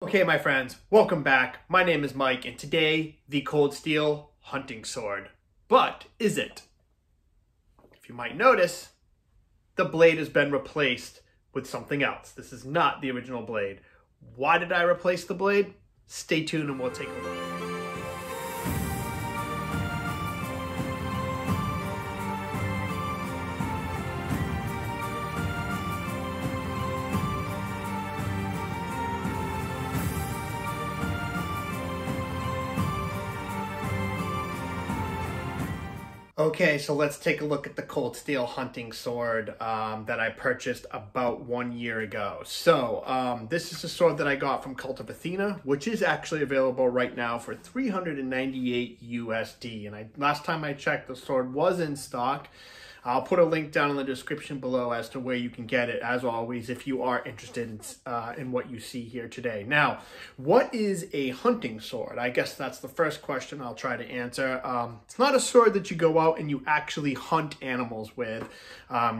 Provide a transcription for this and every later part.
Okay, my friends, welcome back. My name is Mike, and today, the Cold Steel hunting sword. But is it? If you might notice, the blade has been replaced with something else. This is not the original blade. Why did I replace the blade? Stay tuned and we'll take a look. Okay, so let's take a look at the Cold Steel hunting sword that I purchased about 1 year ago. So this is a sword that I got from Cult of Athena, which is actually available right now for $398 USD. And last time I checked, the sword was in stock. I'll put a link down in the description below as to where you can get it, as always, if you are interested in what you see here today. Now, what is a hunting sword? I guess that's the first question I'll try to answer. It's not a sword that you go out and you actually hunt animals with.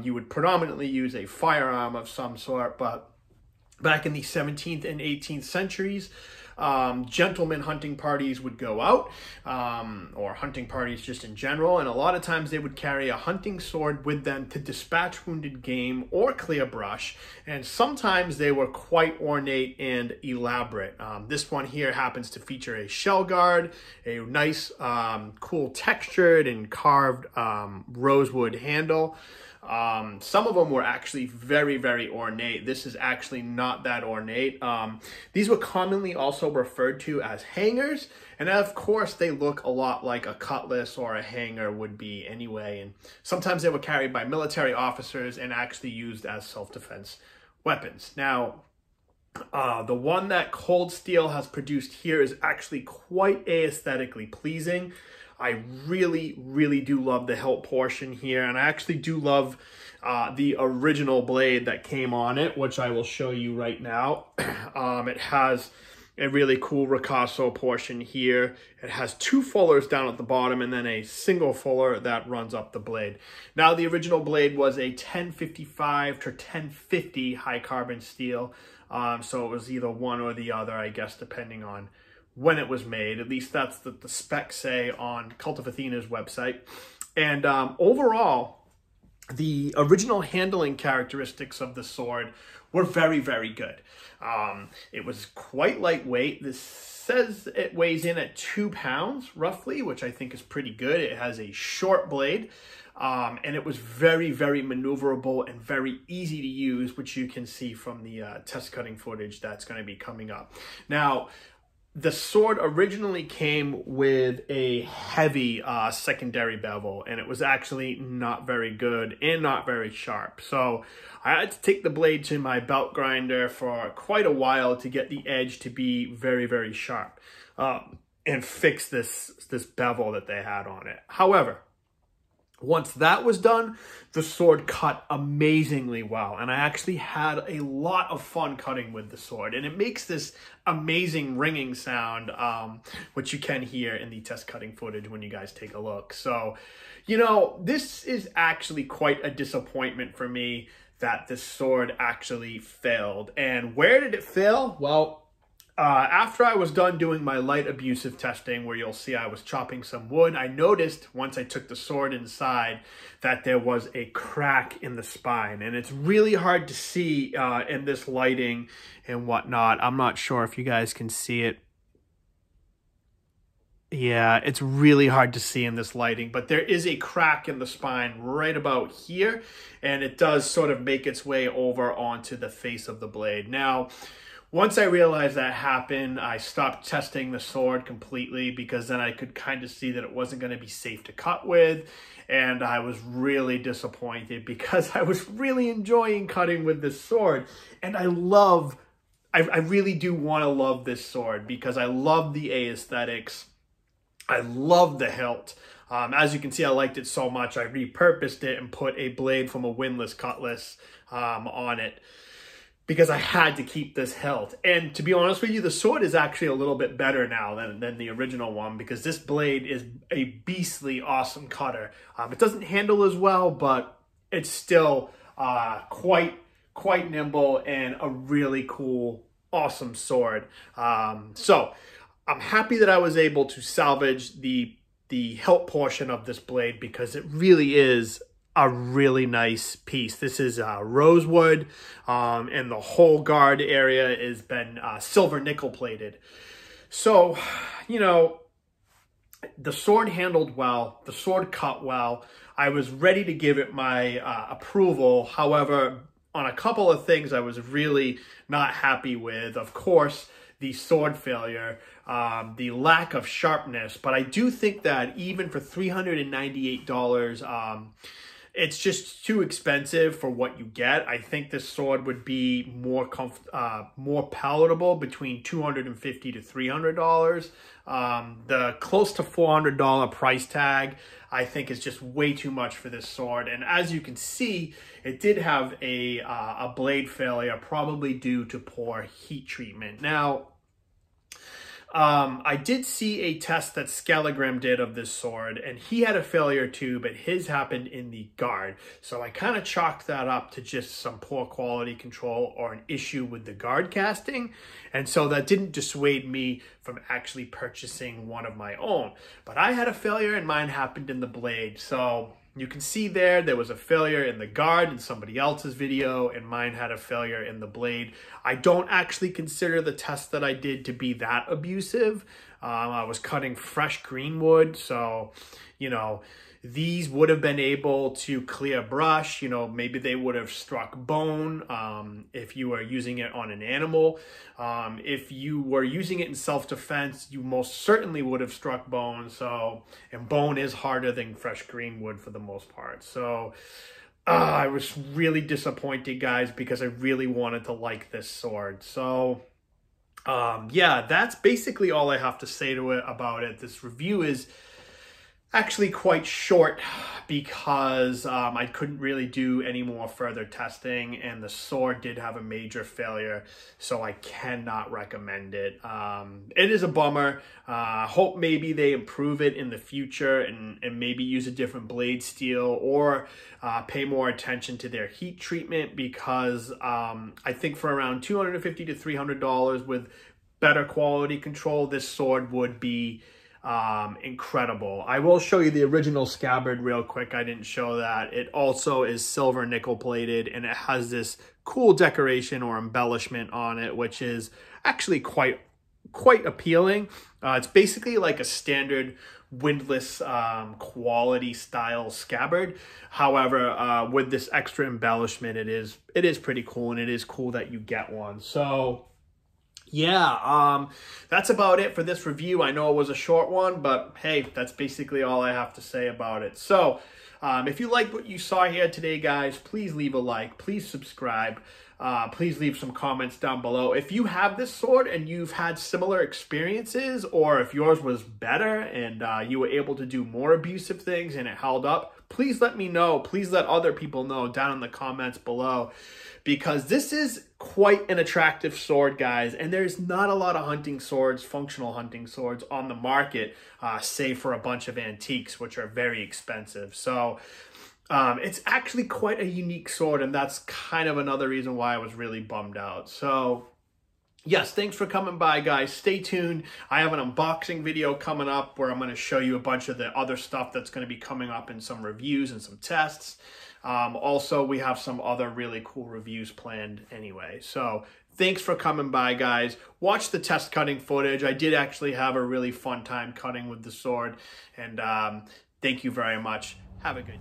You would predominantly use a firearm of some sort, but back in the 17th and 18th centuries, gentlemen hunting parties would go out, or hunting parties just in general, and a lot of times they would carry a hunting sword with them to dispatch wounded game or clear brush, and sometimes they were quite ornate and elaborate. This one here happens to feature a shell guard, a nice cool textured and carved rosewood handle. Some of them were actually very ornate. This is actually not that ornate. These were commonly also referred to as hangers, and of course they look a lot like a cutlass or a hanger would be anyway, and sometimes they were carried by military officers and actually used as self-defense weapons. Now, the one that Cold Steel has produced here is actually quite aesthetically pleasing. I really do love the hilt portion here, and I actually do love the original blade that came on it, which I will show you right now. It has a really cool ricasso portion here. It has two fullers down at the bottom and then a single fuller that runs up the blade. Now, the original blade was a 1055 to 1050 high carbon steel, so it was either one or the other, I guess, depending on when it was made. At least that's the specs say on Cult of Athena's website. And overall, the original handling characteristics of the sword were very good. It was quite lightweight. This says it weighs in at 2 pounds roughly, which I think is pretty good. It has a short blade, and it was very maneuverable and very easy to use, which you can see from the test cutting footage that's going to be coming up. Now, the sword originally came with a heavy secondary bevel, and it was actually not very good and not very sharp. So I had to take the blade to my belt grinder for quite a while to get the edge to be very sharp and fix this bevel that they had on it. However, once that was done, the sword cut amazingly well, and I actually had a lot of fun cutting with the sword, and it makes this amazing ringing sound, which you can hear in the test cutting footage when you guys take a look. So, you know, this is actually quite a disappointment for me that this sword actually failed. And where did it fail? Well, after I was done doing my light abusive testing, where you'll see I was chopping some wood, I noticed once I took the sword inside that there was a crack in the spine, and it's really hard to see in this lighting and whatnot. I'm not sure if you guys can see it. Yeah, it's really hard to see in this lighting, but there is a crack in the spine right about here, and it does sort of make its way over onto the face of the blade. Now, once I realized that happened, I stopped testing the sword completely, because then I could kind of see that it wasn't going to be safe to cut with, and I was really disappointed because I was really enjoying cutting with this sword, and I really do want to love this sword because I love the aesthetics. I love the hilt. As you can see, I liked it so much, I repurposed it and put a blade from a windlass cutlass on it, because I had to keep this hilt. And to be honest with you, the sword is actually a little bit better now than the original one, because this blade is a beastly awesome cutter. It doesn't handle as well, but it's still quite nimble and a really cool awesome sword. So I'm happy that I was able to salvage the hilt portion of this blade because it really is a really nice piece. This is rosewood, and the whole guard area has been silver nickel plated. So, you know, the sword handled well, the sword cut well. I was ready to give it my approval. However, on a couple of things I was really not happy with. Of course, the sword failure, the lack of sharpness. But I do think that even for $398, it's just too expensive for what you get. I think this sword would be more palatable between $250 to $300. The close to $400 price tag, I think, is just way too much for this sword. And as you can see, it did have a blade failure, probably due to poor heat treatment. Now, I did see a test that Scabbard did of this sword, and he had a failure too, but his happened in the guard. So I kind of chalked that up to just some poor quality control or an issue with the guard casting. And so that didn't dissuade me from actually purchasing one of my own. But I had a failure and mine happened in the blade. So you can see there was a failure in the guard in somebody else's video, and mine had a failure in the blade. I don't actually consider the test that I did to be that abusive. I was cutting fresh green wood, so, you know, these would have been able to clear brush. You know, maybe they would have struck bone if you were using it on an animal. If you were using it in self-defense, you most certainly would have struck bone. So, and bone is harder than fresh green wood for the most part. So I was really disappointed, guys, because I really wanted to like this sword. So yeah, that's basically all I have to say to it about it. This review is actually quite short because I couldn't really do any more further testing, and the sword did have a major failure, so I cannot recommend it. It is a bummer. Hope maybe they improve it in the future and maybe use a different blade steel, or pay more attention to their heat treatment, because I think for around $250 to $300 with better quality control, this sword would be incredible. I will show you the original Scabbard real quick. I didn't show that. It also is silver nickel plated, and it has this cool decoration or embellishment on it, which is actually quite appealing. It's basically like a standard windlass quality style Scabbard. However, with this extra embellishment, it is pretty cool, and it is cool that you get one. So yeah, that's about it for this review. I know it was a short one, but hey, that's basically all I have to say about it. So if you like what you saw here today, guys, please leave a like, please subscribe, please leave some comments down below. If you have this sword and you've had similar experiences, or if yours was better and you were able to do more abusive things and it held up, please let me know. Please let other people know down in the comments below, because this is quite an attractive sword, guys, and there's not a lot of hunting swords, functional hunting swords on the market, save for a bunch of antiques, which are very expensive. So it's actually quite a unique sword, and that's kind of another reason why I was really bummed out. So yes, thanks for coming by, guys. Stay tuned. I have an unboxing video coming up where I'm going to show you a bunch of the other stuff that's going to be coming up in some reviews and some tests. Also, we have some other really cool reviews planned anyway. So thanks for coming by, guys. Watch the test cutting footage. I did actually have a really fun time cutting with the sword. And thank you very much. Have a good day.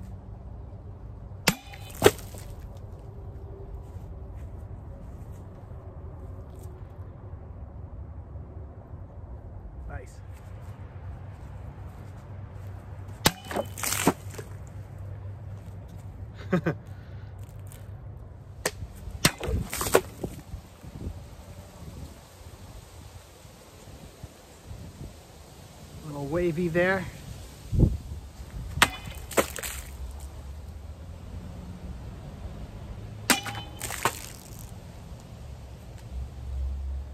Nice. Little wavy there.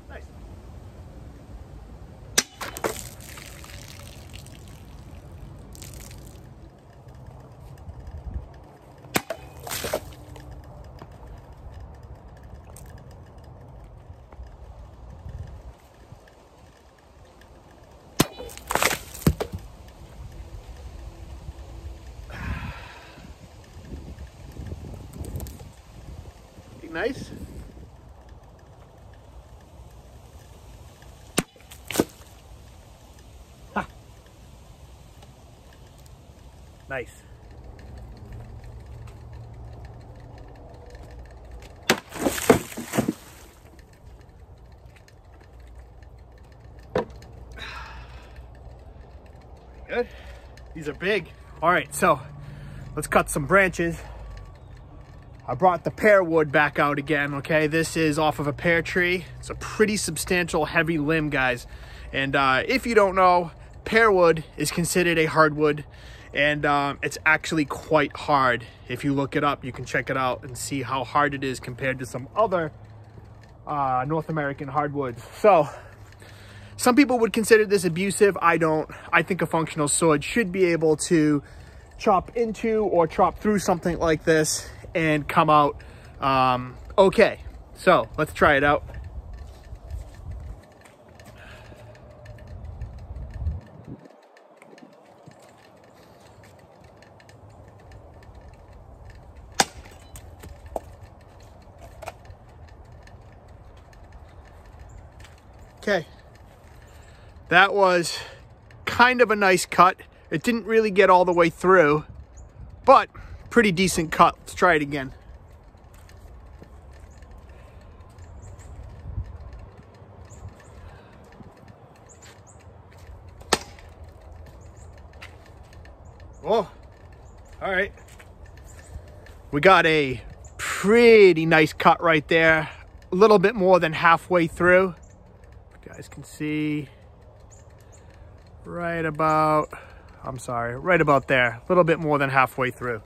Nice. nice. Ha. Nice. Good. These are big. All right, so let's cut some branches. I brought the pear wood back out again, okay? This is off of a pear tree. It's a pretty substantial, heavy limb, guys. And if you don't know, pear wood is considered a hardwood, and it's actually quite hard. If you look it up, you can check it out and see how hard it is compared to some other North American hardwoods. So, some people would consider this abusive. I don't. I think a functional sword should be able to chop into or chop through something like this and come out okay. So let's try it out. Okay. That was kind of a nice cut. It didn't really get all the way through, but pretty decent cut. Let's try it again. Oh, all right. We got a pretty nice cut right there. A little bit more than halfway through. You guys can see right about, right about there. A little bit more than halfway through.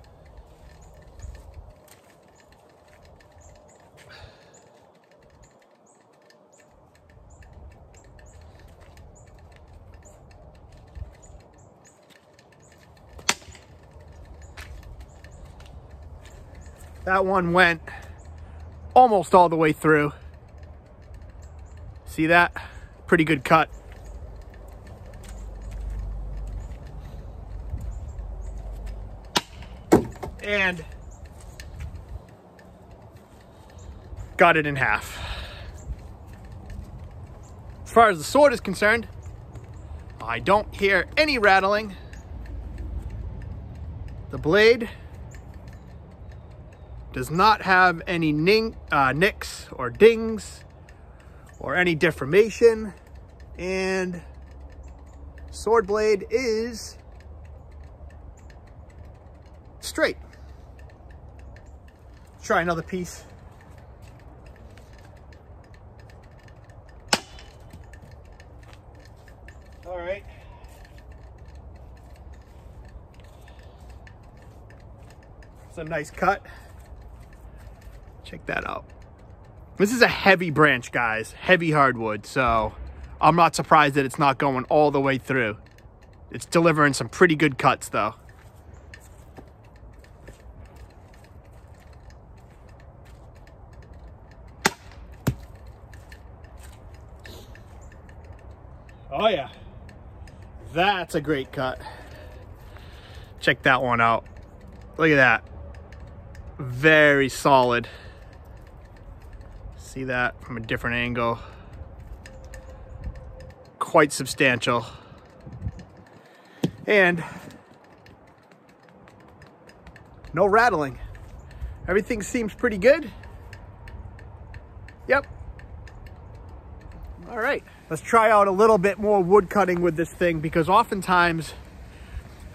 That one went almost all the way through. See that? Pretty good cut. And got it in half. As far as the sword is concerned, I don't hear any rattling. The blade does not have any nicks or dings or any deformation, and sword blade is straight. Try another piece. All right. It's a nice cut. Check that out. This is a heavy branch, guys. Heavy hardwood, so I'm not surprised that it's not going all the way through. It's delivering some pretty good cuts, though. Oh yeah, that's a great cut. Check that one out. Look at that. Very solid. See that from a different angle. Quite substantial. And no rattling. Everything seems pretty good. Yep. All right, let's try out a little bit more wood cutting with this thing, because oftentimes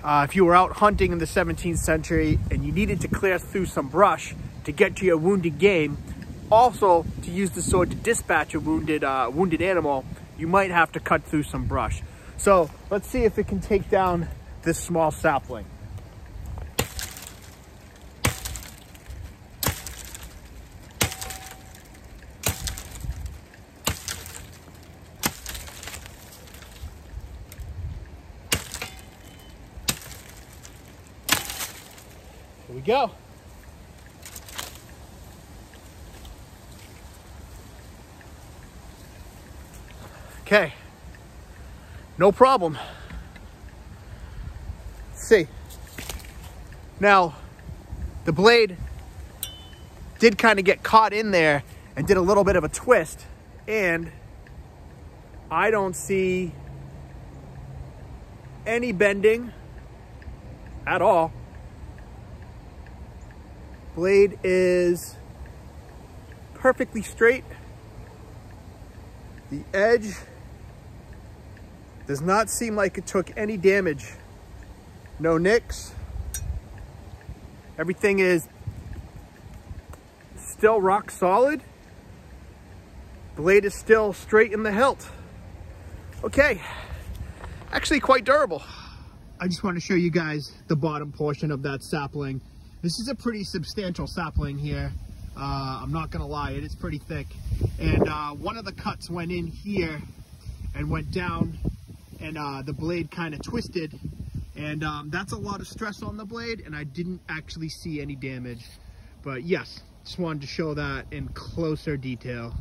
if you were out hunting in the 17th century and you needed to clear through some brush to get to your wounded game, also to use the sword to dispatch a wounded animal, you might have to cut through some brush. So let's see if it can take down this small sapling. Here we go. Okay, no problem. Let's see. Now, the blade did kind of get caught in there and did a little bit of a twist, and I don't see any bending at all. Blade is perfectly straight. The edge does not seem like it took any damage. No nicks. Everything is still rock solid. Blade is still straight in the hilt. Okay, actually quite durable. I just want to show you guys the bottom portion of that sapling. This is a pretty substantial sapling here. I'm not gonna lie, it is pretty thick. And one of the cuts went in here and went down, and the blade kind of twisted. And that's a lot of stress on the blade, and I didn't actually see any damage. But yes, just wanted to show that in closer detail.